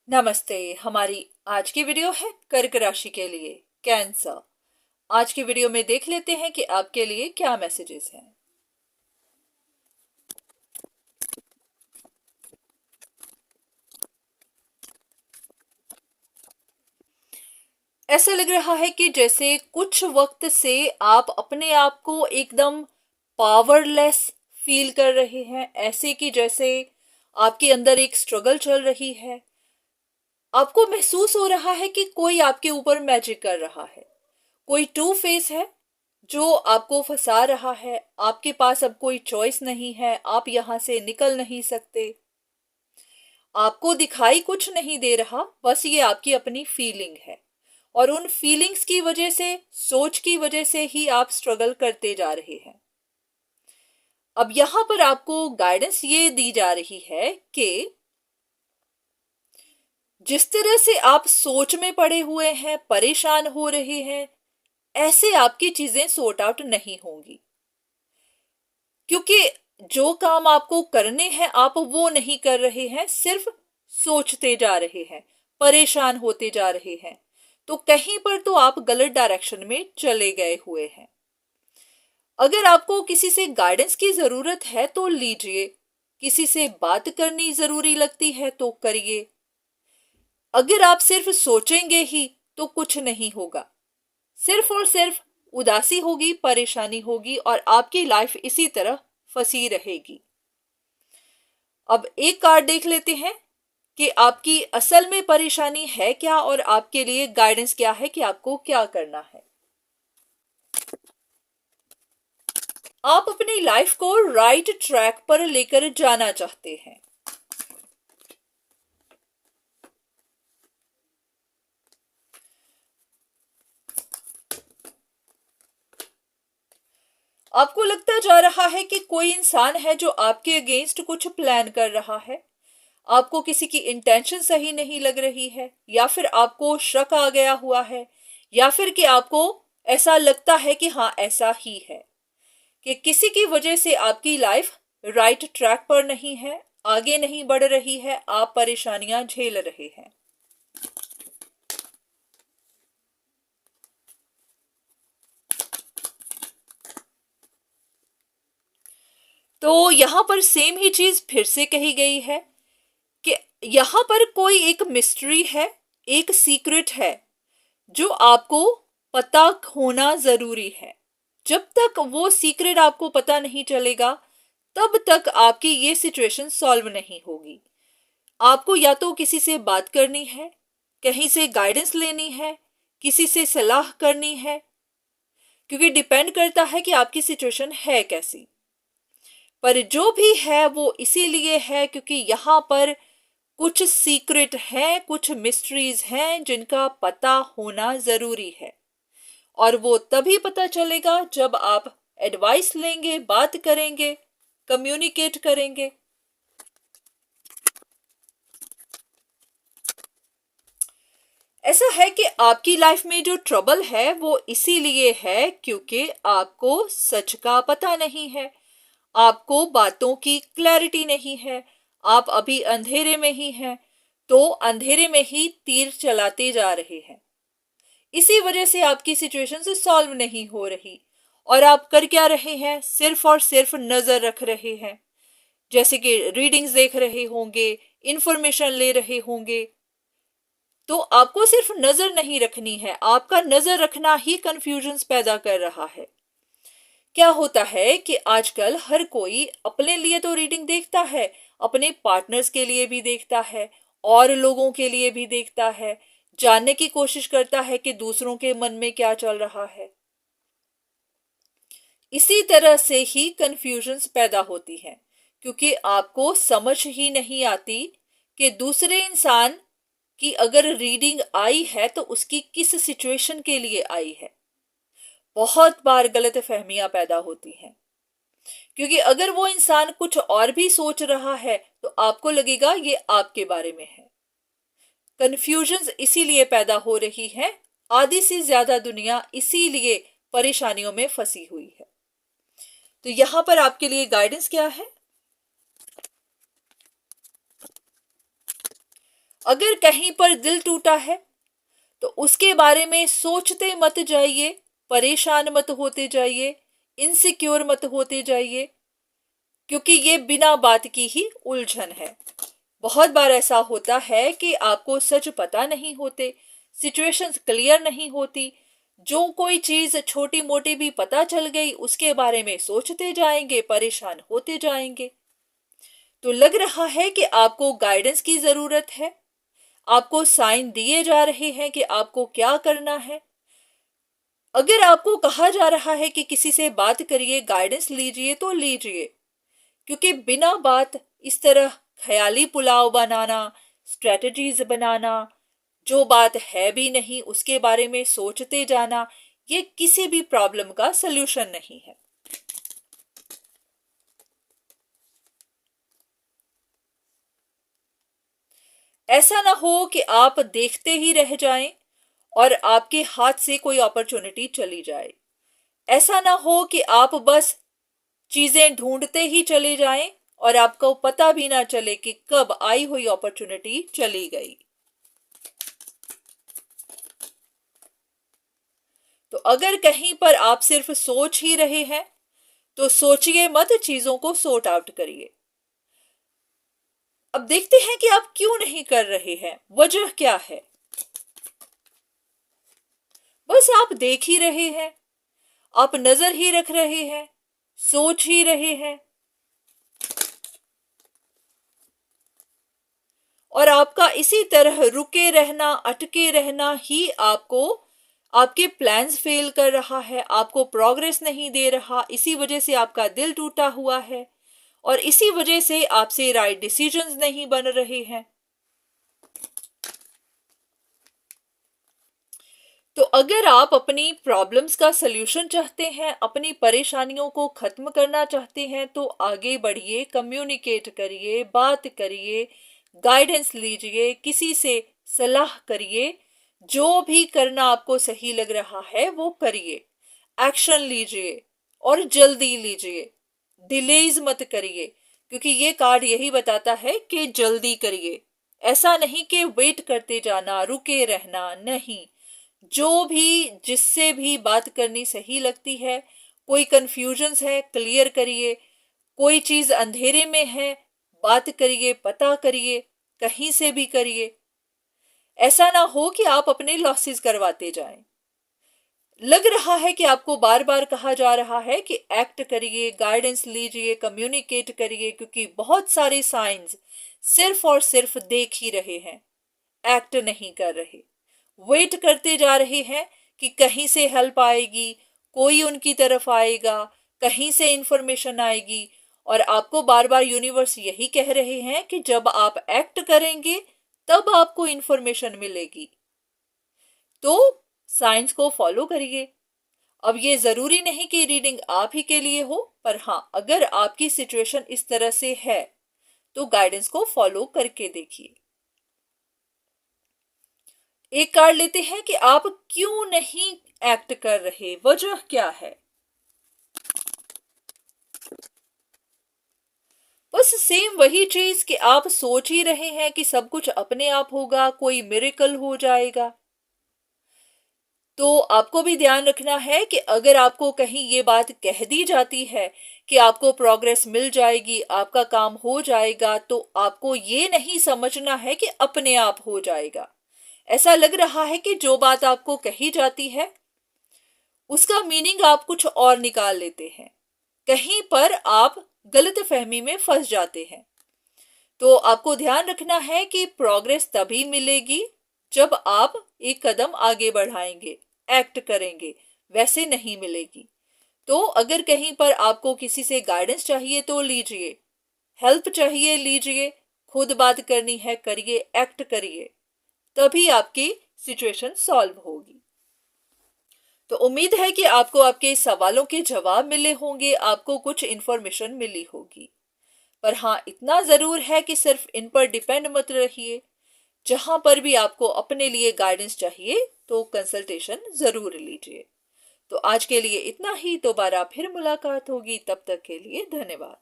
नमस्ते। हमारी आज की वीडियो है कर्क राशि के लिए, कैंसर। आज की वीडियो में देख लेते हैं कि आपके लिए क्या मैसेजेस हैं। ऐसा लग रहा है कि जैसे कुछ वक्त से आप अपने आप को एकदम पावरलेस फील कर रहे हैं, ऐसे कि जैसे आपके अंदर एक स्ट्रगल चल रही है। आपको महसूस हो रहा है कि कोई आपके ऊपर मैजिक कर रहा है, कोई टू फेस है जो आपको फंसा रहा है। आपके पास अब कोई चॉइस नहीं है, आप यहां से निकल नहीं सकते। आपको दिखाई कुछ नहीं दे रहा, बस ये आपकी अपनी फीलिंग है। और उन फीलिंग्स की वजह से, सोच की वजह से ही आप स्ट्रगल करते जा रहे हैं। अब यहां पर आपको गाइडेंस ये दी जा रही है कि जिस तरह से आप सोच में पड़े हुए हैं, परेशान हो रहे हैं, ऐसे आपकी चीजें सॉर्ट आउट नहीं होंगी। क्योंकि जो काम आपको करने हैं आप वो नहीं कर रहे हैं, सिर्फ सोचते जा रहे हैं, परेशान होते जा रहे हैं। तो कहीं पर तो आप गलत डायरेक्शन में चले गए हुए हैं। अगर आपको किसी से गाइडेंस की जरूरत है तो लीजिए, किसी से बात करनी जरूरी लगती है तो करिए। अगर आप सिर्फ सोचेंगे ही तो कुछ नहीं होगा, सिर्फ और सिर्फ उदासी होगी, परेशानी होगी और आपकी लाइफ इसी तरह फंसी रहेगी। अब एक कार्ड देख लेते हैं कि आपकी असल में परेशानी है क्या और आपके लिए गाइडेंस क्या है कि आपको क्या करना है। आप अपनी लाइफ को राइट ट्रैक पर लेकर जाना चाहते हैं। आपको लगता जा रहा है कि कोई इंसान है जो आपके अगेंस्ट कुछ प्लान कर रहा है। आपको किसी की इंटेंशन सही नहीं लग रही है, या फिर आपको शक आ गया हुआ है, या फिर कि आपको ऐसा लगता है कि हाँ ऐसा ही है कि किसी की वजह से आपकी लाइफ राइट ट्रैक पर नहीं है, आगे नहीं बढ़ रही है, आप परेशानियां झेल रहे हैं। तो यहां पर सेम ही चीज फिर से कही गई है कि यहां पर कोई एक मिस्ट्री है, एक सीक्रेट है जो आपको पता होना जरूरी है। जब तक वो सीक्रेट आपको पता नहीं चलेगा, तब तक आपकी ये सिचुएशन सॉल्व नहीं होगी। आपको या तो किसी से बात करनी है, कहीं से गाइडेंस लेनी है, किसी से सलाह करनी है, क्योंकि डिपेंड करता है कि आपकी सिचुएशन है कैसी। पर जो भी है वो इसीलिए है क्योंकि यहाँ पर कुछ सीक्रेट है, कुछ मिस्ट्रीज हैं जिनका पता होना जरूरी है। और वो तभी पता चलेगा जब आप एडवाइस लेंगे, बात करेंगे, कम्युनिकेट करेंगे। ऐसा है कि आपकी लाइफ में जो ट्रबल है वो इसीलिए है क्योंकि आपको सच का पता नहीं है, आपको बातों की क्लैरिटी नहीं है, आप अभी अंधेरे में ही हैं। तो अंधेरे में ही तीर चलाते जा रहे हैं, इसी वजह से आपकी सिचुएशन से सॉल्व नहीं हो रही। और आप कर क्या रहे हैं, सिर्फ और सिर्फ नजर रख रहे हैं, जैसे कि रीडिंग्स देख रहे होंगे, इंफॉर्मेशन ले रहे होंगे। तो आपको सिर्फ नजर नहीं रखनी है, आपका नजर रखना ही कंफ्यूजन्स पैदा कर रहा है। क्या होता है कि आजकल हर कोई अपने लिए तो रीडिंग देखता है, अपने पार्टनर्स के लिए भी देखता है, और लोगों के लिए भी देखता है, जानने की कोशिश करता है कि दूसरों के मन में क्या चल रहा है। इसी तरह से ही कंफ्यूजन्स पैदा होती हैं, क्योंकि आपको समझ ही नहीं आती कि दूसरे इंसान की अगर रीडिंग आई है तो उसकी किस सिचुएशन के लिए आई है। बहुत बार गलत फहमियां पैदा होती हैं, क्योंकि अगर वो इंसान कुछ और भी सोच रहा है तो आपको लगेगा ये आपके बारे में है। कंफ्यूजन्स इसीलिए पैदा हो रही है, आधी से ज्यादा दुनिया इसीलिए परेशानियों में फंसी हुई है। तो यहां पर आपके लिए गाइडेंस क्या है। अगर कहीं पर दिल टूटा है तो उसके बारे में सोचते मत जाइए, परेशान मत होते जाइए, इनसिक्योर मत होते जाइए, क्योंकि ये बिना बात की ही उलझन है। बहुत बार ऐसा होता है कि आपको सच पता नहीं होते, सिचुएशंस क्लियर नहीं होती, जो कोई चीज छोटी मोटी भी पता चल गई उसके बारे में सोचते जाएंगे, परेशान होते जाएंगे। तो लग रहा है कि आपको गाइडेंस की जरूरत है, आपको साइन दिए जा रहे हैं कि आपको क्या करना है। अगर आपको कहा जा रहा है कि किसी से बात करिए, गाइडेंस लीजिए, तो लीजिए, क्योंकि बिना बात इस तरह ख्याली पुलाव बनाना, स्ट्रेटजीज बनाना, जो बात है भी नहीं उसके बारे में सोचते जाना, ये किसी भी प्रॉब्लम का सल्यूशन नहीं है। ऐसा ना हो कि आप देखते ही रह जाएं और आपके हाथ से कोई अपॉर्चुनिटी चली जाए। ऐसा ना हो कि आप बस चीजें ढूंढते ही चले जाएं और आपको पता भी ना चले कि कब आई हुई अपॉर्चुनिटी चली गई। तो अगर कहीं पर आप सिर्फ सोच ही रहे हैं तो सोचिए मत, चीजों को सॉर्ट आउट करिए। अब देखते हैं कि आप क्यों नहीं कर रहे हैं, वजह क्या है। बस आप देख ही रहे हैं, आप नजर ही रख रहे हैं, सोच ही रहे हैं, और आपका इसी तरह रुके रहना, अटके रहना ही आपको, आपके प्लान्स फेल कर रहा है, आपको प्रोग्रेस नहीं दे रहा। इसी वजह से आपका दिल टूटा हुआ है और इसी वजह से आपसे राइट डिसीजंस नहीं बन रहे हैं। तो अगर आप अपनी प्रॉब्लम्स का सल्यूशन चाहते हैं, अपनी परेशानियों को खत्म करना चाहते हैं, तो आगे बढ़िए, कम्युनिकेट करिए, बात करिए, गाइडेंस लीजिए, किसी से सलाह करिए, जो भी करना आपको सही लग रहा है वो करिए, एक्शन लीजिए और जल्दी लीजिए, डिलेज मत करिए, क्योंकि ये कार्ड यही बताता है कि जल्दी करिए। ऐसा नहीं कि वेट करते जाना, रुके रहना, नहीं। जो भी जिससे भी बात करनी सही लगती है, कोई कंफ्यूजन्स है क्लियर करिए, कोई चीज अंधेरे में है बात करिए, पता करिए, कहीं से भी करिए। ऐसा ना हो कि आप अपने लॉसेस करवाते जाएं। लग रहा है कि आपको बार बार कहा जा रहा है कि एक्ट करिए, गाइडेंस लीजिए, कम्युनिकेट करिए, क्योंकि बहुत सारे साइंस सिर्फ और सिर्फ देख ही रहे हैं, एक्ट नहीं कर रहे, वेट करते जा रहे हैं कि कहीं से हेल्प आएगी, कोई उनकी तरफ आएगा, कहीं से इंफॉर्मेशन आएगी। और आपको बार बार यूनिवर्स यही कह रहे हैं कि जब आप एक्ट करेंगे तब आपको इंफॉर्मेशन मिलेगी। तो साइंस को फॉलो करिए। अब ये जरूरी नहीं कि रीडिंग आप ही के लिए हो, पर हाँ, अगर आपकी सिचुएशन इस तरह से है तो गाइडेंस को फॉलो करके देखिए। एक कार्ड लेते हैं कि आप क्यों नहीं एक्ट कर रहे, वजह क्या है। बस सेम वही चीज कि आप सोच ही रहे हैं कि सब कुछ अपने आप होगा, कोई मिरेकल हो जाएगा। तो आपको भी ध्यान रखना है कि अगर आपको कहीं ये बात कह दी जाती है कि आपको प्रोग्रेस मिल जाएगी, आपका काम हो जाएगा, तो आपको ये नहीं समझना है कि अपने आप हो जाएगा। ऐसा लग रहा है कि जो बात आपको कही जाती है उसका मीनिंग आप कुछ और निकाल लेते हैं, कहीं पर आप गलत फहमी में फंस जाते हैं। तो आपको ध्यान रखना है कि प्रोग्रेस तभी मिलेगी जब आप एक कदम आगे बढ़ाएंगे, एक्ट करेंगे, वैसे नहीं मिलेगी। तो अगर कहीं पर आपको किसी से गाइडेंस चाहिए तो लीजिए, हेल्प चाहिए लीजिए, खुद बात करनी है करिए, एक्ट करिए, तभी आपकी सिचुएशन सॉल्व होगी। तो उम्मीद है कि आपको आपके सवालों के जवाब मिले होंगे, आपको कुछ इंफॉर्मेशन मिली होगी। पर हाँ, इतना जरूर है कि सिर्फ इन पर डिपेंड मत रहिए। जहां पर भी आपको अपने लिए गाइडेंस चाहिए तो कंसल्टेशन जरूर लीजिए। तो आज के लिए इतना ही, दोबारा फिर मुलाकात होगी, तब तक के लिए धन्यवाद।